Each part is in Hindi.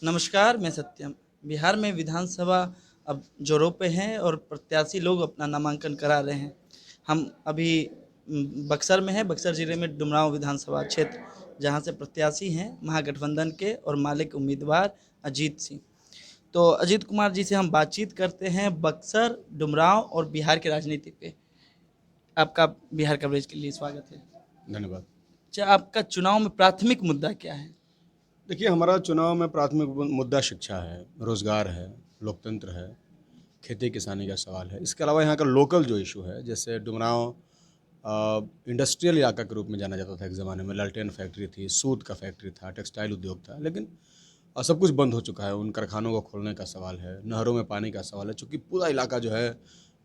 नमस्कार, मैं सत्यम। बिहार में विधानसभा अब जोरों पे है और प्रत्याशी लोग अपना नामांकन करा रहे हैं। हम अभी बक्सर में हैं, बक्सर ज़िले में डुमरांव विधानसभा क्षेत्र, जहां से प्रत्याशी हैं महागठबंधन के और माले के उम्मीदवार अजीत सिंह। तो अजीत कुमार जी से हम बातचीत करते हैं बक्सर, डुमरांव और बिहार की राजनीति पे। आपका बिहार कवरेज के लिए स्वागत है। धन्यवाद। अच्छा, आपका चुनाव में प्राथमिक मुद्दा क्या है? देखिए, हमारा चुनाव में प्राथमिक मुद्दा शिक्षा है, रोज़गार है, लोकतंत्र है, खेती किसानी का सवाल है। इसके अलावा यहाँ का लोकल जो इशू है, जैसे डुमरांव इंडस्ट्रियल इलाका के रूप में जाना जाता था एक ज़माने में। लालटेन फैक्ट्री थी, सूत का फैक्ट्री था, टेक्सटाइल उद्योग था, लेकिन सब कुछ बंद हो चुका है। उन कारखानों को खोलने का सवाल है, नहरों में पानी का सवाल है, चूँकि पूरा इलाका जो है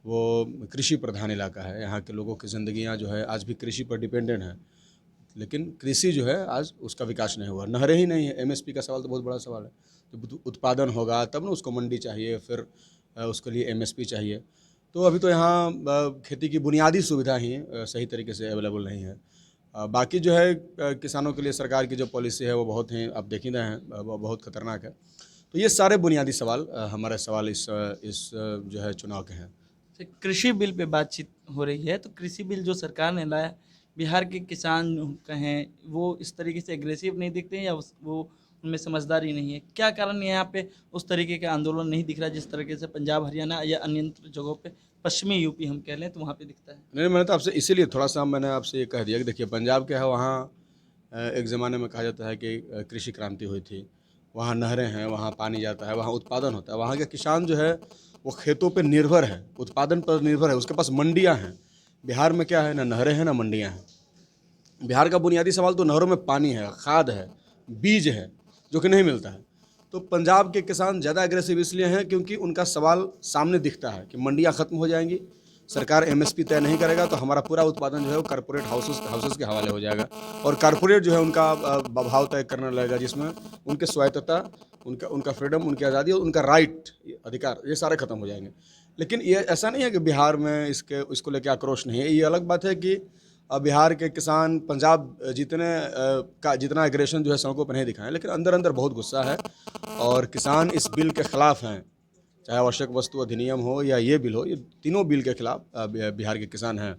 वो कृषि प्रधान इलाका है। यहाँ के लोगों की ज़िंदगियाँ जो है आज भी कृषि पर डिपेंडेंट हैं, लेकिन कृषि जो है आज उसका विकास नहीं हुआ। नहरें ही नहीं है। एमएसपी का सवाल तो बहुत बड़ा सवाल है। जब उत्पादन होगा तब ना उसको मंडी चाहिए, फिर उसके लिए एमएसपी चाहिए। तो अभी तो यहाँ खेती की बुनियादी सुविधा ही सही तरीके से अवेलेबल नहीं है। बाकी जो है किसानों के लिए सरकार की जो पॉलिसी है वो बहुत ही आप देख ही रहे हैं, वो बहुत खतरनाक है। तो ये सारे बुनियादी सवाल हमारे सवाल इस जो है चुनाव के हैं। कृषि बिल पे बातचीत हो रही है, तो कृषि बिल जो सरकार ने लाया, बिहार के किसान कहें वो इस तरीके से एग्रेसिव नहीं दिखते हैं या वो उनमें समझदारी नहीं है? क्या कारण है यहाँ पे उस तरीके का आंदोलन नहीं दिख रहा जिस तरीके से पंजाब, हरियाणा या अन्य जगहों पे, पश्चिमी यूपी हम कह लें तो वहाँ पे दिखता है? नहीं, मैंने तो आपसे इसीलिए थोड़ा-सा मैंने आपसे ये कह दिया कि देखिए पंजाब क्या है, वहाँ एक ज़माने में कहा जाता है कि कृषि क्रांति हुई थी। वहाँ नहरें हैं, वहाँ पानी जाता है, वहाँ उत्पादन होता है। वहाँ के किसान जो है वो खेतों पे निर्भर है, उत्पादन पर निर्भर है, उसके पास मंडियाँ हैं। बिहार में क्या है, ना नहरें हैं, ना मंडियाँ हैं। बिहार का बुनियादी सवाल तो नहरों में पानी है, खाद है, बीज है, जो कि नहीं मिलता है। तो पंजाब के किसान ज़्यादा एग्रेसिव इसलिए हैं क्योंकि उनका सवाल सामने दिखता है कि मंडियाँ ख़त्म हो जाएंगी, सरकार एमएसपी तय नहीं करेगा तो हमारा पूरा उत्पादन जो है वो कॉर्पोरेट हाउसेस के हवाले हो जाएगा, और कॉर्पोरेट जो है उनका भाव तय करने लगेगा, जिसमें उनके स्वायत्तता, उनका उनका फ्रीडम, उनकी आज़ादी और उनका राइट, अधिकार, ये सारे खत्म हो जाएंगे। लेकिन ये ऐसा नहीं है कि बिहार में इसको लेकर आक्रोश नहीं है। ये अलग बात है कि बिहार के किसान पंजाब का जितना एग्रेशन जो है सड़कों पर नहीं दिखाएं, लेकिन अंदर अंदर बहुत गुस्सा है और किसान इस बिल के खिलाफ हैं। चाहे आवश्यक वस्तु अधिनियम हो या ये बिल हो, ये तीनों बिल के खिलाफ बिहार के किसान हैं,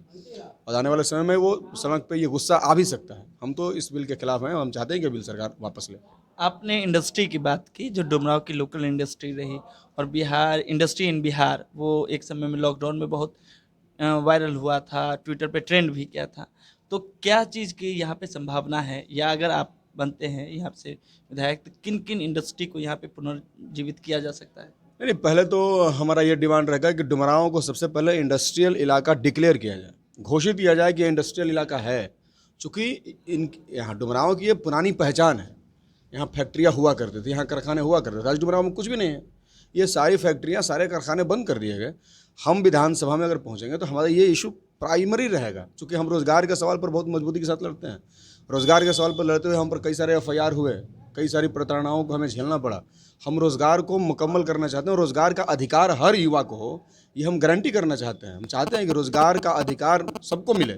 और आने वाले समय में वो सड़क पे ये गुस्सा आ भी सकता है। हम तो इस बिल के खिलाफ हैं, हम चाहते हैं कि बिल सरकार वापस ले। आपने इंडस्ट्री की बात की, जो डुमराव की लोकल इंडस्ट्री रही, और बिहार इंडस्ट्री इन बिहार वो एक समय में लॉकडाउन में बहुत वायरल हुआ था, ट्विटर पे ट्रेंड भी किया था। तो क्या चीज़ की यहाँ पे संभावना है, या अगर आप बनते हैं यहाँ से विधायक, तो किन किन इंडस्ट्री को यहाँ पे पुनर्जीवित किया जा सकता है? नहीं, पहले तो हमारा ये डिमांड रहेगा कि डुमरांव को सबसे पहले इंडस्ट्रियल इलाका डिक्लेयर किया जाए, घोषित किया जाए कि इंडस्ट्रियल इलाका है। चूँकि इन यहाँ डुमरांव की ये पुरानी पहचान है। यहाँ फैक्ट्रियाँ हुआ करती थी, यहाँ कारखाने हुआ करते थे। आज डुमरांव में कुछ भी नहीं है। ये सारी फैक्ट्रियाँ, सारे कारखाने बंद कर दिए गए। हम विधानसभा में अगर पहुँचेंगे तो हमारा ये इशू प्राइमरी रहेगा, चूँकि हम रोज़गार के सवाल पर बहुत मजबूती के साथ लड़ते हैं। रोज़गार के सवाल पर लड़ते हुए हम पर कई सारे एफआईआर हुए, कई सारी प्रताड़नाओं को हमें झेलना पड़ा। हम रोज़गार को मुकम्मल करना चाहते हैं, रोज़गार का अधिकार हर युवा को हो, ये हम गारंटी करना चाहते हैं। हम चाहते हैं कि रोज़गार का अधिकार सबको मिले।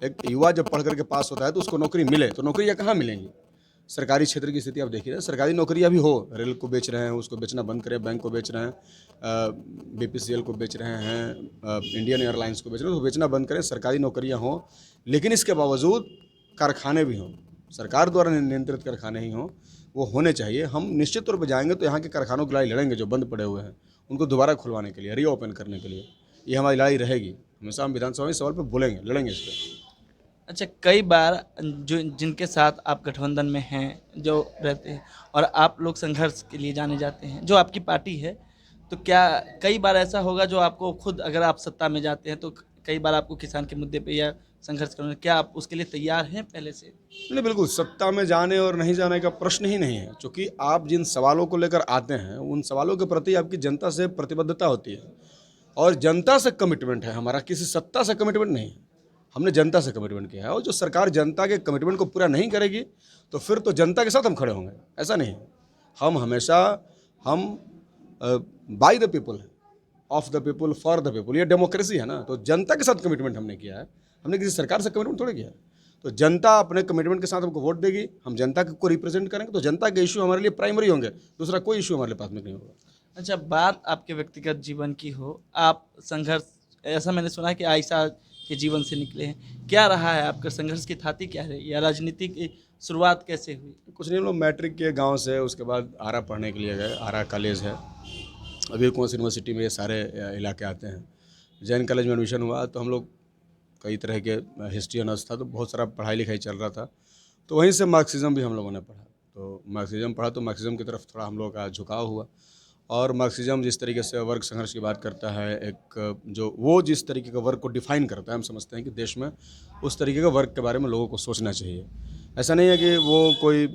एक युवा जब पढ़ करके पास होता है तो उसको नौकरी मिले, तो नौकरियाँ कहाँ मिलेंगी? सरकारी क्षेत्र की स्थिति आप देखिए ना, सरकारी नौकरियाँ भी हो, रेल को बेच रहे हैं, उसको बेचना बंद करें, बैंक को बेच रहे हैं, बीपीसीएल को बेच रहे हैं, इंडियन एयरलाइंस को बेच रहे हैं, तो बेचना बंद करें, सरकारी नौकरियाँ हों। लेकिन इसके बावजूद कारखाने भी हों, सरकार द्वारा नियंत्रित कारखाने ही हों, वो होने चाहिए। हम निश्चित तौर पर जाएंगे तो यहाँ के कारखानों की लड़ाई लड़ेंगे जो बंद पड़े हुए हैं, उनको दोबारा खुलवाने के लिए, रीओपन करने के लिए। ये हमारी लड़ाई रहेगी। हमेशा हम विधानसभा में इस सवाल पर बोलेंगे, लड़ेंगे इस पर। अच्छा, कई बार जो जिनके साथ आप गठबंधन में हैं, जो रहते हैं, और आप लोग संघर्ष के लिए जाने जाते हैं, जो आपकी पार्टी है, तो क्या कई बार ऐसा होगा जो आपको खुद, अगर आप सत्ता में जाते हैं तो कई बार आपको किसान के मुद्दे पे या संघर्ष करना, क्या आप उसके लिए तैयार हैं पहले से? नहीं, बिल्कुल सत्ता में जाने और नहीं जाने का प्रश्न ही नहीं है, क्योंकि आप जिन सवालों को लेकर आते हैं उन सवालों के प्रति आपकी जनता से प्रतिबद्धता होती है, और जनता से कमिटमेंट है हमारा, किसी सत्ता से कमिटमेंट नहीं है। हमने जनता से कमिटमेंट किया है, और जो सरकार जनता के कमिटमेंट को पूरा नहीं करेगी तो फिर तो जनता के साथ हम खड़े होंगे। ऐसा नहीं है, हम हमेशा हम बाय द पीपल है, of the people, for the people, ये डेमोक्रेसी है ना। तो जनता के साथ कमिटमेंट हमने किया है, हमने किसी सरकार से कमिटमेंट थोड़े किया है। तो जनता अपने कमिटमेंट के साथ हमको वोट देगी, हम जनता को रिप्रेजेंट करेंगे, तो जनता के इशू हमारे लिए प्राइमरी होंगे, दूसरा कोई इशू हमारे लिए प्राथमिक नहीं होगा। अच्छा, बात आपके व्यक्तिगत जीवन की हो, आप संघर्ष, ऐसा मैंने सुना है कि आयशा के जीवन से निकले हैं, क्या रहा है आपका संघर्ष की थाती क्या रही, या राजनीति की शुरुआत कैसे हुई? कुछ नहीं, हम लोग मैट्रिक के गांव से, उसके बाद आरा पढ़ने के लिए गए, आरा कॉलेज है, अभी कौन सी यूनिवर्सिटी में ये सारे इलाके आते हैं। जैन कॉलेज में एडमिशन हुआ तो हम लोग कई तरह के हिस्ट्री ऑनर्स था, तो बहुत सारा पढ़ाई लिखाई चल रहा था, तो वहीं से मार्क्सिज्म भी हम लोगों ने पढ़ा। तो मार्क्सिज्म पढ़ा तो मार्क्सिज्म की तरफ थोड़ा हम लोगों का झुकाव हुआ, और मार्क्सिज्म जिस तरीके से वर्ग संघर्ष की बात करता है, एक जो वो जिस तरीके का वर्ग को डिफाइन करता है, हम समझते हैं कि देश में उस तरीके का वर्ग के बारे में लोगों को सोचना चाहिए। ऐसा नहीं है कि वो कोई,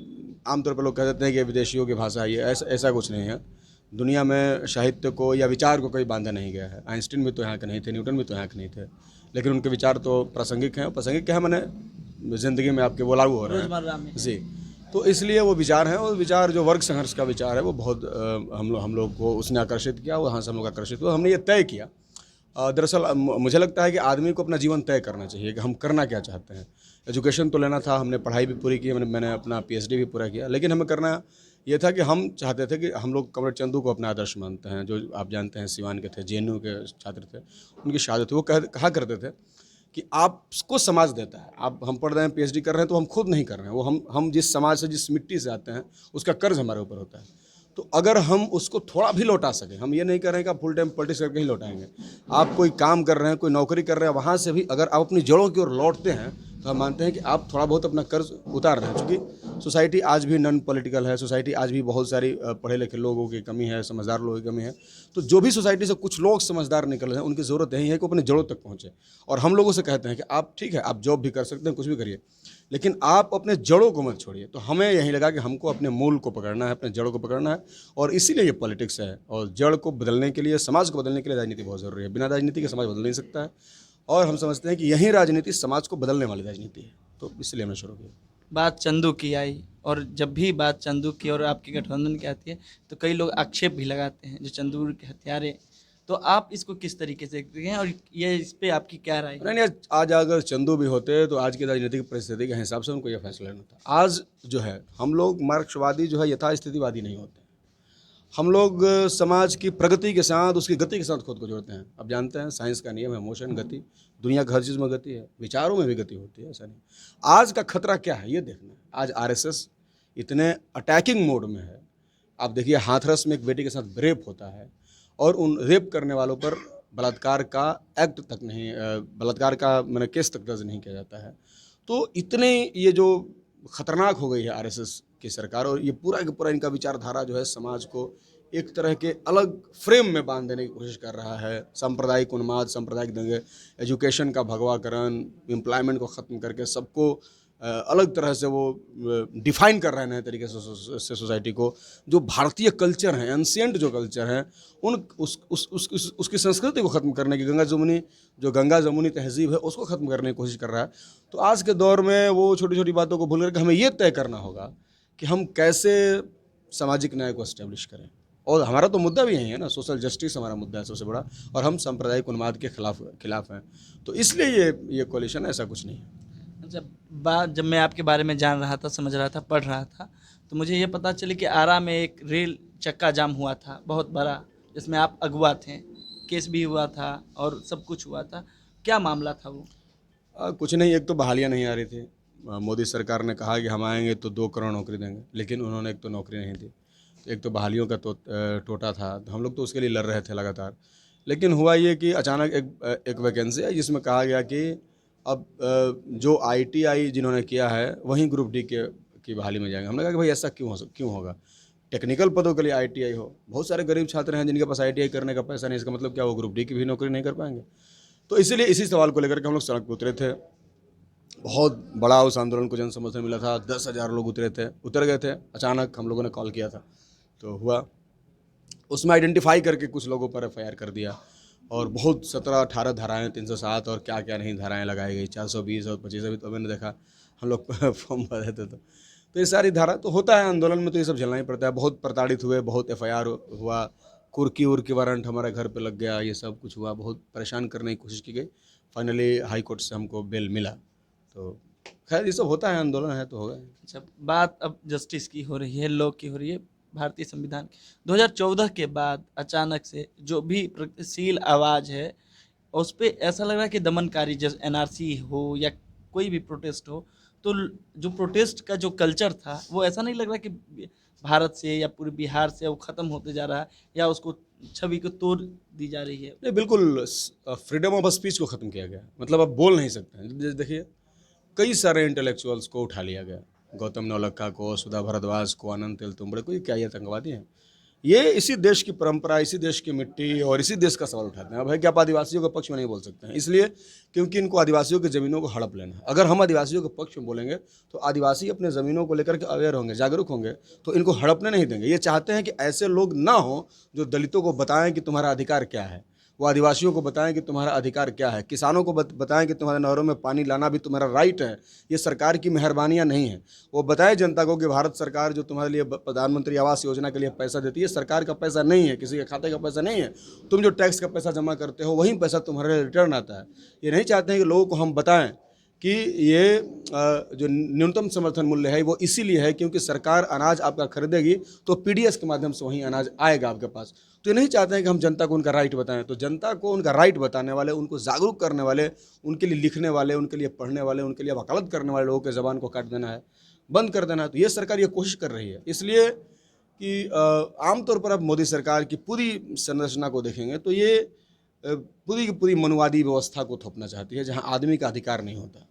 आमतौर पर लोग कह देते हैं कि विदेशियों की भाषा है ये, ऐसा कुछ नहीं है। दुनिया में साहित्य को या विचार को कोई बांधा नहीं गया है। आइंस्टीन भी तो यहाँ के नहीं थे, न्यूटन भी तो यहाँ के नहीं थे, लेकिन उनके विचार तो प्रासंगिक हैं। प्रासंगिक क्या है, मैंने ज़िंदगी में आपके वो लागू हो रहे हैं रोजमर्रा में जी। तो इसलिए वो विचार हैं, और विचार जो वर्ग संघर्ष का विचार है वो बहुत हम लोग को उसने आकर्षित किया, वहाँ से हम लोग आकर्षित हुए, हमने ये तय किया। दरअसल मुझे लगता है कि आदमी को अपना जीवन तय करना चाहिए कि हम करना क्या चाहते हैं। एजुकेशन तो लेना था, हमने पढ़ाई भी पूरी की, मैंने अपना PhD भी पूरा किया, लेकिन हमें करना ये था कि हम चाहते थे कि हम लोग कमरेड चंदू को अपना आदर्श मानते हैं, जो आप जानते हैं सिवान के थे, JNU के छात्र थे, उनकी शहादत हुई। वो कहा करते थे कि आपको समाज देता है, आप, हम पढ़ रहे हैं, PhD कर रहे हैं, तो हम खुद नहीं कर रहे हैं, वो हम जिस समाज से, जिस मिट्टी से आते हैं, उसका कर्ज हमारे ऊपर होता है। तो अगर हम उसको थोड़ा भी लौटा सकें, हम ये नहीं कर रहे हैं कि आप फुल टाइम पॉलिटिक्स करके ही लौटाएंगे, आप कोई काम कर रहे हैं, कोई नौकरी कर रहे हैं, वहाँ से भी अगर आप अपनी जड़ों की ओर लौटते हैं, तो हम मानते हैं कि आप थोड़ा बहुत अपना कर्ज उतार रहे हैं। क्योंकि सोसाइटी आज भी नॉन पॉलिटिकल है, सोसाइटी आज भी बहुत सारी पढ़े लिखे लोगों की कमी है, समझदार लोगों की कमी है। तो जो भी सोसाइटी से कुछ लोग समझदार निकल रहे हैं, उनकी ज़रूरत यही है कि वो अपने जड़ों तक पहुँचे। और हम लोगों से कहते हैं कि आप ठीक है, आप जॉब भी कर सकते हैं, कुछ भी करिए, लेकिन आप अपने जड़ों को मत छोड़िए। तो हमें यही लगा कि हमको अपने मूल को पकड़ना है, अपने जड़ों को पकड़ना है, और इसीलिए ये पॉलिटिक्स है। और जड़ को बदलने के लिए, समाज को बदलने के लिए राजनीति बहुत ज़रूरी है। बिना राजनीति के समाज बदल नहीं सकता है, और हम समझते हैं कि यही राजनीति समाज को बदलने वाली राजनीति है, तो इसलिए हमने शुरू किया। बात चंदू की आई, और जब भी बात चंदू की और आपके गठबंधन की आती है, तो कई लोग आक्षेप भी लगाते हैं जो चंदू के हत्यारे, तो आप इसको किस तरीके से देखते हैं, और ये इस पे आपकी क्या राय है? नहीं, आज अगर चंदू भी होते तो आज की राजनीतिक परिस्थिति के हिसाब से उनको यह फैसला लेना था। आज जो है, हम लोग मार्क्सवादी जो है यथास्थितिवादी नहीं होते। हम लोग समाज की प्रगति के साथ, उसकी गति के साथ खुद को जोड़ते हैं। अब जानते हैं साइंस का नियम है, मोशन, गति, दुनिया की हर चीज़ में गति है, विचारों में भी गति होती है, ऐसा नहीं। आज का खतरा क्या है ये देखना है। आज RSS इतने अटैकिंग मोड में है। आप देखिए, हाथरस में एक बेटी के साथ रेप होता है, और उन रेप करने वालों पर बलात्कार का एक्ट तक नहीं, बलात्कार का मैंने केस तक दर्ज नहीं किया जाता है। तो इतने ये जो खतरनाक हो गई है RSS की सरकार, और ये पूरा का पूरा इनका विचारधारा जो है समाज को एक तरह के अलग फ्रेम में बांध देने की कोशिश कर रहा है। सांप्रदायिक उन्माद, सांप्रदायिक दंगे, एजुकेशन का भगवाकरण, एम्प्लॉयमेंट को ख़त्म करके सबको अलग तरह से वो डिफाइन कर रहे हैं नए तरीके से सोसाइटी को। जो भारतीय कल्चर हैं, एंशिएंट जो कल्चर हैं, उसकी संस्कृति को ख़त्म करने की, गंगा जमुनी तहजीब है, उसको ख़त्म करने की कोशिश कर रहा है। तो आज के दौर में वो छोटी छोटी बातों को भूल करके हमें ये तय करना होगा कि हम कैसे सामाजिक न्याय को एस्टेब्लिश करें। और हमारा तो मुद्दा भी यही है ना, सोशल जस्टिस हमारा मुद्दा है सबसे बड़ा, और हम सांप्रदायिक उन्माद के खिलाफ हैं। तो इसलिए ये कोalition, ऐसा कुछ नहीं है। अच्छा, बात जब मैं आपके बारे में जान रहा था, समझ रहा था, पढ़ रहा था, तो मुझे ये पता चले कि आरा में एक रेल चक्का जाम हुआ था बहुत बड़ा, जिसमें आप अगुआ थे, केस भी हुआ था और सब कुछ हुआ था। क्या मामला था वो? कुछ नहीं, एक तो बहालियाँ नहीं आ रही थी। मोदी सरकार ने कहा कि हम आएंगे तो 2 करोड़ नौकरी देंगे, लेकिन उन्होंने एक तो नौकरी नहीं दी। एक तो बहालियों का टोटा था, तो हम लोग तो उसके लिए लड़ रहे थे लगातार। लेकिन हुआ ये कि अचानक एक वैकेंसी है जिसमें कहा गया कि अब जो ITI जिन्होंने किया है वहीं ग्रुप डी की बहाली में जाएंगे। हमने कहा कि भाई ऐसा क्यों होगा? टेक्निकल पदों के लिए ITI हो, बहुत सारे गरीब छात्र हैं जिनके पास ITI करने का पैसा नहीं, इसका मतलब क्या वो ग्रुप डी की भी नौकरी नहीं कर पाएंगे? तो इसीलिए इसी सवाल को लेकर के हम लोग सड़क पर उतरे थे। बहुत बड़ा उस आंदोलन को जन समर्थन मिला था, 10,000 लोग उतर गए थे। अचानक हम लोगों ने कॉल किया था, तो हुआ, उसमें आइडेंटिफाई करके कुछ लोगों पर FIR कर दिया, और बहुत 17-18 धाराएँ, 307 और क्या क्या नहीं धाराएँ लगाई गई, 420 और 25। अभी तो मैंने देखा, हम लोग फॉर्म भर रहे थे, तो ये सारी धारा तो होता है आंदोलन में, तो ये सब झेलना ही पड़ता है। बहुत प्रताड़ित हुए, बहुत FIR हुआ, कुर्की वारंट हमारे घर पे लग गया, ये सब कुछ हुआ, बहुत परेशान करने की कोशिश की गई। फाइनली हाई कोर्ट से हमको बेल मिला, तो खैर ये सब होता है, आंदोलन है तो होगा। अच्छा, बात अब जस्टिस की हो रही है, लॉ की हो रही है, भारतीय संविधान 2014 के बाद अचानक से जो भी प्रगतिशील आवाज़ है उस पे ऐसा लग रहा है कि दमनकारी, जैसे एनआरसी हो या कोई भी प्रोटेस्ट हो, तो जो प्रोटेस्ट का जो कल्चर था वो ऐसा नहीं लग रहा कि भारत से या पूरे बिहार से वो ख़त्म होते जा रहा है या उसको छवि को तोड़ दी जा रही है। नहीं, बिल्कुल फ्रीडम ऑफ स्पीच को ख़त्म किया गया, मतलब अब बोल नहीं सकते हैं। जैसे देखिए, कई सारे इंटेलेक्चुअल्स को उठा लिया गया, गौतम नवलखा को, सुधा भारद्वाज को, आनंद तेलतुम्बड़े को, ये क्या, ये आतंकवादी हैं? ये इसी देश की परंपरा, इसी देश की मिट्टी और इसी देश का सवाल उठाते हैं। अब है कि आप आदिवासियों के पक्ष में नहीं बोल सकते हैं, इसलिए क्योंकि इनको आदिवासियों की ज़मीनों को हड़प लेना है। अगर हम आदिवासियों के पक्ष में बोलेंगे तो आदिवासी अपने ज़मीनों को लेकर के अवेयर होंगे, जागरूक होंगे, तो इनको हड़पने नहीं देंगे। ये चाहते हैं कि ऐसे लोग ना हों जो दलितों को बताएं कि तुम्हारा अधिकार क्या है, वो आदिवासियों को बताएं कि तुम्हारा अधिकार क्या है, किसानों को बताएं कि तुम्हारे नहरों में पानी लाना भी तुम्हारा राइट है, ये सरकार की मेहरबानियां नहीं है। वो बताएं जनता को कि भारत सरकार जो तुम्हारे लिए प्रधानमंत्री आवास योजना के लिए पैसा देती है, सरकार का पैसा नहीं है, किसी के खाते का पैसा नहीं है, तुम जो टैक्स का पैसा जमा करते हो वही पैसा तुम्हारे रिटर्न आता है। ये नहीं चाहते हैं कि लोगों को हम बताएं कि ये जो न्यूनतम समर्थन मूल्य है वो इसीलिए है क्योंकि सरकार अनाज आपका खरीदेगी तो पीडीएस के माध्यम से वहीं अनाज आएगा आपके पास। तो ये नहीं चाहते हैं कि हम जनता को उनका राइट बताएं। तो जनता को उनका राइट बताने वाले, उनको जागरूक करने वाले, उनके लिए लिखने वाले, उनके लिए पढ़ने वाले, उनके लिए वकालत करने वाले लोगों के ज़बान को काट देना है, बंद कर देना है। तो ये सरकार ये कोशिश कर रही है, इसलिए कि आमतौर पर अब मोदी सरकार की पूरी संरचना को देखेंगे तो ये पूरी की पूरी मनुवादी व्यवस्था को थोपना चाहती है, जहाँ आदमी का अधिकार नहीं होता,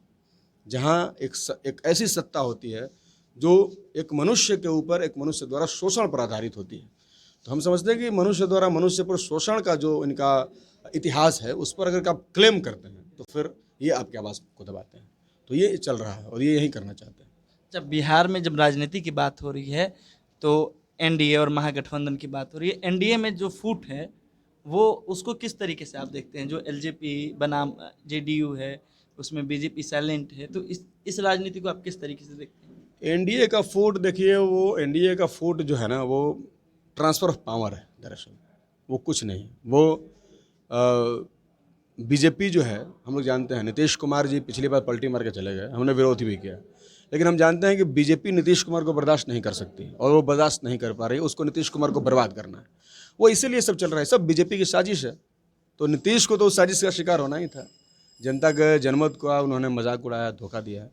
जहाँ एक ऐसी सत्ता होती है जो एक मनुष्य के ऊपर, एक मनुष्य द्वारा शोषण पर आधारित होती है। तो हम समझते हैं कि मनुष्य द्वारा मनुष्य पर शोषण का जो इनका इतिहास है उस पर अगर आप क्लेम करते हैं तो फिर ये आपकी आवाज़ को दबाते हैं। तो ये चल रहा है और ये यही करना चाहते हैं। जब बिहार में जब राजनीति की बात हो रही है तो एनडीए और महागठबंधन की बात हो रही है, एनडीए में जो फूट है वो उसको किस तरीके से आप देखते हैं? जो एलजेपी बनाम जेडीयू है, उसमें बीजेपी साइलेंट है, तो इस राजनीति को आप किस तरीके से देखते हैं? एनडीए का फूट देखिए, वो एनडीए का फूट जो है ना, वो ट्रांसफ़र ऑफ पावर है दरअसल, वो कुछ नहीं। वो बीजेपी जो है, हम लोग जानते हैं नीतीश कुमार जी पिछली बार पलटी मार के चले गए, हमने विरोध भी किया, लेकिन हम जानते हैं कि बीजेपी नीतीश कुमार को बर्दाश्त नहीं कर सकती और वो बर्दाश्त नहीं कर पा रही, उसको नीतीश कुमार को बर्बाद करना है। वो इसीलिए सब चल रहा है, सब बीजेपी की साजिश है। तो नीतीश को तो उस साजिश का शिकार होना ही था। जनता के जनमत को उन्होंने मजाक उड़ाया, धोखा दिया है।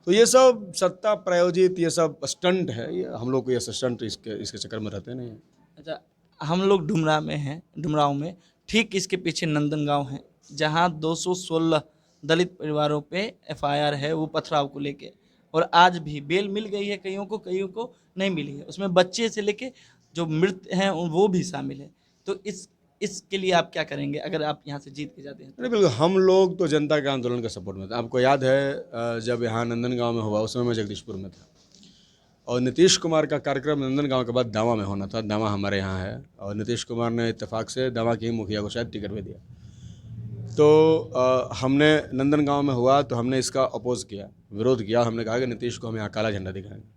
तो ये सब सत्ता प्रायोजित, ये सब स्टंट है। ये हम लोग को ये स्टंट इसके चक्कर में रहते नहीं हैं। अच्छा, हम लोग डुमरा में हैं, डुमरांव में, ठीक इसके पीछे नंदनगांव है, जहां 216 दलित परिवारों पे एफआईआर है वो पथराव को लेके, और आज भी बेल मिल गई है कईयों को नहीं मिली है। उसमें बच्चे से लेके जो मृत हैं वो भी शामिल है। तो इसके लिए आप क्या करेंगे अगर आप यहाँ से जीत के जाते हैं? अरे बिल्कुल, हम लोग तो जनता के आंदोलन के सपोर्ट में थे। आपको याद है जब यहाँ नंदनगांव में हुआ, उस समय मैं जगदीशपुर में था और नीतीश कुमार का कार्यक्रम नंदनगांव के बाद दावा में होना था। दावा हमारे यहाँ है और नीतीश कुमार ने इत्तेफाक से दावा की मुखिया को शायद टिकट भी दिया। तो हमने नंदनगांव में हुआ तो हमने इसका अपोज़ किया, विरोध किया। हमने कहा कि नीतीश को हम यहाँ काला झंडा दिखाएंगे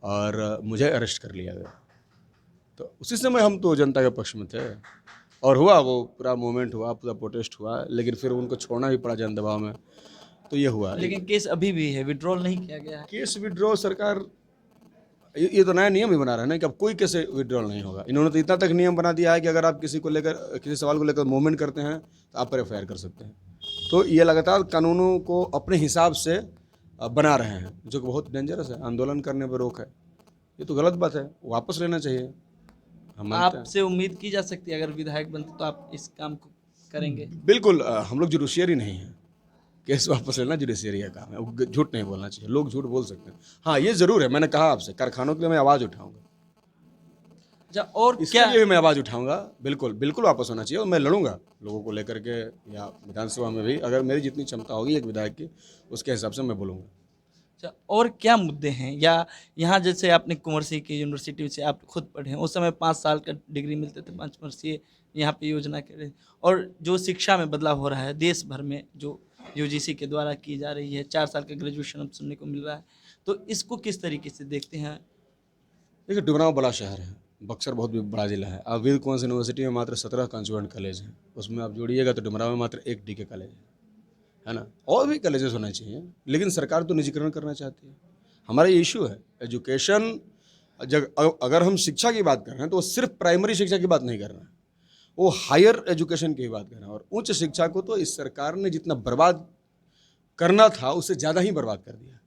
और मुझे अरेस्ट कर लिया गया। तो उसी समय हम तो जनता के पक्ष में थे और हुआ, वो पूरा मूवमेंट हुआ, पूरा प्रोटेस्ट हुआ, लेकिन फिर उनको छोड़ना भी पड़ा जन दबाव में। तो ये हुआ। लेकिन केस अभी भी है, विड्रॉल नहीं किया गया है। केस विड्रॉ सरकार ये तो नया नियम ही बना रहा है ना कि अब कोई कैसे विड्रॉल नहीं होगा। इन्होंने तो इतना तक नियम बना दिया है कि अगर आप किसी को लेकर, किसी सवाल को लेकर मूवमेंट करते हैं तो आप पर एफ कर सकते हैं। तो ये लगातार कानूनों को अपने हिसाब से बना रहे हैं, जो कि बहुत डेंजरस है। आंदोलन करने पर रोक है, ये तो गलत बात है, वापस लेना चाहिए। हम मानते हैं। आपसे उम्मीद की जा सकती है अगर विधायक बनते तो आप इस काम को करेंगे? बिल्कुल, हम लोग जुडिशियरी नहीं है, केस वापस लेना जुडिशियरी का काम है। झूठ नहीं बोलना चाहिए, लोग झूठ बोल सकते हैं। हाँ, ये ज़रूर है, मैंने कहा आपसे, कारखानों के लिए मैं आवाज़ उठाऊंगा। और इसके क्या लिए भी मैं आवाज़ उठाऊंगा। बिल्कुल बिल्कुल वापस होना चाहिए और मैं लड़ूंगा लोगों को लेकर के, या विधानसभा में भी अगर मेरी जितनी क्षमता होगी एक विधायक की, उसके हिसाब से मैं बोलूँगा। अच्छा, और क्या मुद्दे हैं? या यहाँ जैसे आपने कुंवर सिंह की यूनिवर्सिटी से आप खुद पढ़े हैं, उस समय 5 साल का डिग्री मिलते थे, 5 वर्षीय यहाँ पे योजना के रहे, और जो शिक्षा में बदलाव हो रहा है देश भर में, जो यूजीसी के द्वारा की जा रही है, 4 साल का ग्रेजुएशन अब सुनने को मिल रहा है, तो इसको किस तरीके से देखते हैं? देखिए, डुमरांव बड़ा शहर है, बक्सर बहुत भी बड़ा जिला है। अब वीर कुंवर यूनिवर्सिटी में मात्र 17 कॉन्जुएंट कॉलेज हैं, उसमें आप जोड़िएगा तो डुमरांव में मात्र 1 डीके कॉलेज है। है ना। और भी कॉलेजेस होने चाहिए, लेकिन सरकार तो निजीकरण करना चाहती है। हमारा ये इशू है एजुकेशन। अगर हम शिक्षा की बात कर रहे हैं तो वो सिर्फ प्राइमरी शिक्षा की बात नहीं कर रहे हैं, वो हायर एजुकेशन की बात कर रहे हैं। और उच्च शिक्षा को तो इस सरकार ने जितना बर्बाद करना था उससे ज़्यादा ही बर्बाद कर दिया।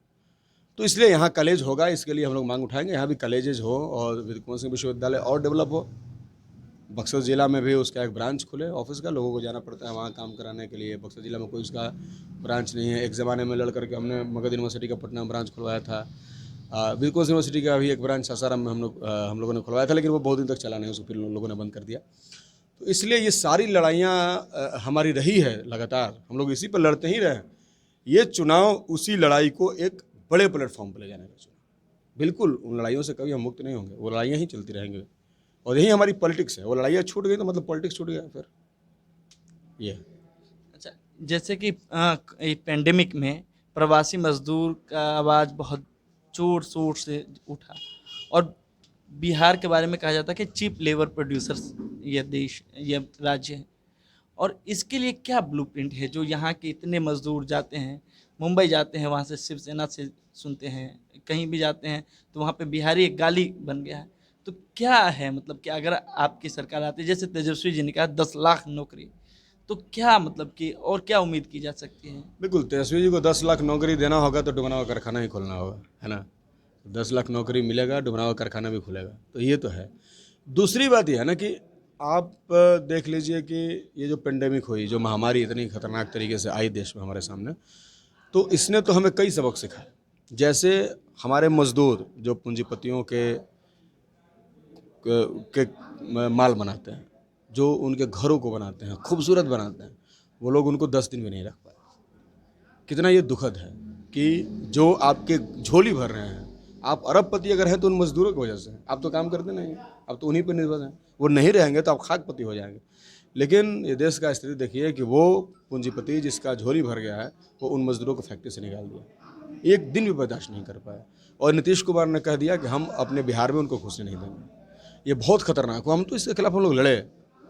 तो इसलिए यहाँ कॉलेज होगा, इसके लिए हम लोग मांग उठाएंगे, यहाँ भी कॉलेजेस हो और विक्रम सिंह विश्वविद्यालय और डेवलप हो। बक्सर ज़िला में भी उसका एक ब्रांच खुले ऑफिस का, लोगों को जाना पड़ता है वहाँ काम कराने के लिए। बक्सर ज़िला में कोई उसका ब्रांच नहीं है। एक ज़माने में लड़ करके हमने मगध यूनिवर्सिटी का पटना में ब्रांच खुलवाया था। विक्रम सिंह यूनिवर्सिटी का भी एक ब्रांच सासाराम में हम लोगों ने खुलवाया था, लेकिन वो बहुत दिन तक चला नहीं, उसको फिर लोगों ने बंद कर दिया। तो इसलिए ये सारी लड़ाइयाँ हमारी रही है लगातार, हम लोग इसी पर लड़ते ही रहे। ये चुनाव उसी लड़ाई को एक बड़े प्लेटफॉर्म पर ले जाने का चुनाव। बिल्कुल उन लड़ाइयों से कभी हम मुक्त नहीं होंगे, वो लड़ाइयाँ ही चलती रहेंगी और यही हमारी पॉलिटिक्स है। वो लड़ाइयाँ छूट गई तो मतलब पॉलिटिक्स छूट गया फिर ये। अच्छा, जैसे कि पेंडेमिक में प्रवासी मजदूर का आवाज़ बहुत जोर शोर से उठा और बिहार के बारे में कहा जाता है कि चीप लेबर प्रोड्यूसर्स ये देश, ये राज्य है। और इसके लिए क्या ब्लूप्रिंट है जो यहाँ के इतने मजदूर जाते हैं, मुंबई जाते हैं, वहाँ से शिवसेना से सुनते हैं, कहीं भी जाते हैं तो वहाँ पे बिहारी एक गाली बन गया है। तो क्या है मतलब कि अगर आपकी सरकार आती है, जैसे तेजस्वी जी ने कहा 10 लाख नौकरी, तो क्या मतलब कि और क्या उम्मीद की जा सकती है? बिल्कुल, तेजस्वी जी को 10 लाख नौकरी देना होगा तो डुमराव कारखाना ही खोलना होगा, है ना। 10 लाख नौकरी मिलेगा, डुमराव कारखाना भी खुलेगा, तो ये तो है। दूसरी बात यह है ना कि आप देख लीजिए कि ये जो पेंडेमिक हुई, जो महामारी इतनी खतरनाक तरीके से आई देश में हमारे सामने, तो इसने तो हमें कई सबक सिखाए। जैसे हमारे मजदूर जो पूंजीपतियों के माल बनाते हैं, जो उनके घरों को बनाते हैं, खूबसूरत बनाते हैं, वो लोग उनको 10 दिन भी नहीं रख पाए। कितना ये दुखद है कि जो आपके झोली भर रहे हैं, आप अरबपति अगर हैं तो उन मजदूरों की वजह से हैं। आप तो काम करते नहीं हैं, आप तो उन्हीं पर निर्भर हैं। वो नहीं रहेंगे तो आप खाकपति हो जाएंगे। लेकिन ये देश का स्थिति देखिए कि वो पूंजीपति जिसका झोली भर गया है, वो उन मजदूरों को फैक्ट्री से निकाल दिया, एक दिन भी बर्दाश्त नहीं कर पाए। और नीतीश कुमार ने कह दिया कि हम अपने बिहार में उनको घुसने नहीं देंगे। ये बहुत खतरनाक हुआ। हम तो इसके खिलाफ हम लोग लड़े,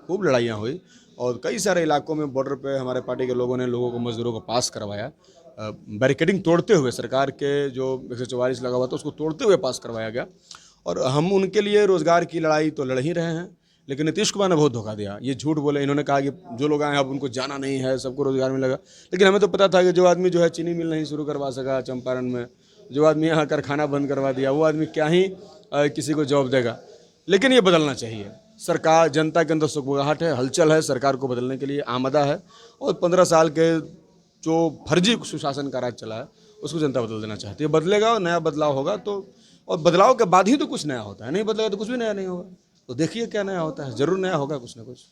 खूब लड़ाइयाँ हुई और कई सारे इलाकों में बॉर्डर पे हमारे पार्टी के लोगों ने लोगों को, मजदूरों को पास करवाया। बैरिकेडिंग तोड़ते हुए, सरकार के जो 144 लगा हुआ था उसको तोड़ते हुए पास करवाया गया। और हम उनके लिए रोज़गार की लड़ाई तो लड़ ही रहे हैं। लेकिन नीतीश कुमार ने बहुत धोखा दिया। ये झूठ बोले, इन्होंने कहा कि जो लोग आए अब उनको जाना नहीं है, सबको रोज़गार मिलेगा। लेकिन हमें तो पता था कि जो आदमी जो है चीनी मिल नहीं शुरू करवा सका चंपारण में, जो आदमी यहाँ कारखाना बंद करवा दिया, वो आदमी क्या ही किसी को जॉब देगा। लेकिन ये बदलना चाहिए। सरकार, जनता के अंदर सुगबुगाहट है, हलचल है, सरकार को बदलने के लिए आमदा है। और 15 साल के जो फर्जी सुशासन का राज चला है उसको जनता बदल देना चाहती है। बदलेगा और नया बदलाव होगा तो, और बदलाव के बाद ही तो कुछ नया होता है। नहीं बदलेगा तो कुछ भी नया नहीं होगा। तो देखिए क्या नया होता है, ज़रूर नया होगा कुछ ना कुछ।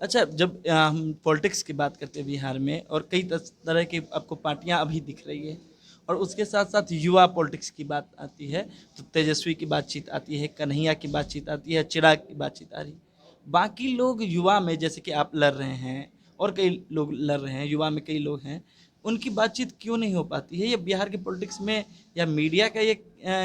अच्छा, जब हम पॉलिटिक्स की बात करते हैं बिहार में, और कई तरह की आपको पार्टियां अभी दिख रही है, और उसके साथ साथ युवा पॉलिटिक्स की बात आती है तो तेजस्वी की बातचीत आती है, कन्हैया की बातचीत आती है, चिराग की बातचीत आ रही है। बाकी लोग युवा में, जैसे कि आप लड़ रहे हैं और कई लोग लड़ रहे हैं, युवा में कई लोग हैं, उनकी बातचीत क्यों नहीं हो पाती है? ये बिहार के पॉलिटिक्स में या मीडिया का ये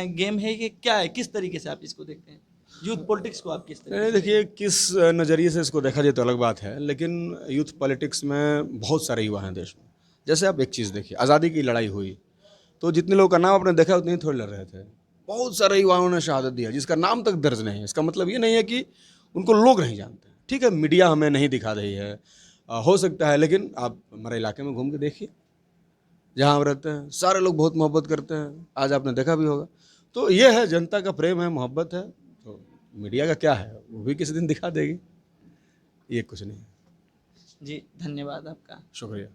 गेम है, ये क्या है? किस तरीके से आप इसको देखते हैं? यूथ पॉलिटिक्स को आप किस तरीके नहीं, से देखिए किस नज़रिए से इसको देखा जाए तो अलग बात है, लेकिन यूथ पॉलिटिक्स में बहुत सारे युवा हैं देश में। जैसे आप एक चीज़ देखिए, आज़ादी की लड़ाई हुई तो जितने लोगों का नाम आपने देखा उतने ही थोड़े लड़ रहे थे। बहुत सारे युवाओं ने शहादत दिया जिसका नाम तक दर्ज नहीं है। इसका मतलब ये नहीं है कि उनको लोग नहीं जानते। ठीक है, मीडिया हमें नहीं दिखा रही है, हो सकता है, लेकिन आप हमारे इलाके में घूम के देखिए, जहाँ हम रहते हैं सारे लोग बहुत मोहब्बत करते हैं। आज आपने देखा भी होगा। तो ये है, जनता का प्रेम है, मोहब्बत है। तो मीडिया का क्या है, वो भी किसी दिन दिखा देगी, ये कुछ नहीं है। जी, धन्यवाद आपका। शुक्रिया।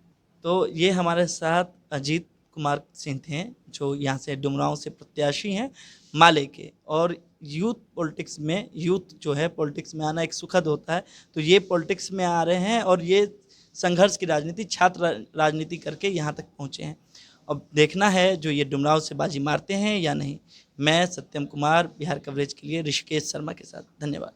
तो ये हमारे साथ अजीत कुमार सिंह थे, जो यहाँ से डुमरांव से प्रत्याशी हैं माले के। और यूथ पॉलिटिक्स में, यूथ जो है पॉलिटिक्स में आना एक सुखद होता है, तो ये पॉलिटिक्स में आ रहे हैं और ये संघर्ष की राजनीति, छात्र राजनीति करके यहाँ तक पहुँचे हैं। अब देखना है जो ये डुमरांव से बाजी मारते हैं या नहीं। मैं सत्यम कुमार, बिहार कवरेज के लिए ऋषिकेश शर्मा के साथ। धन्यवाद।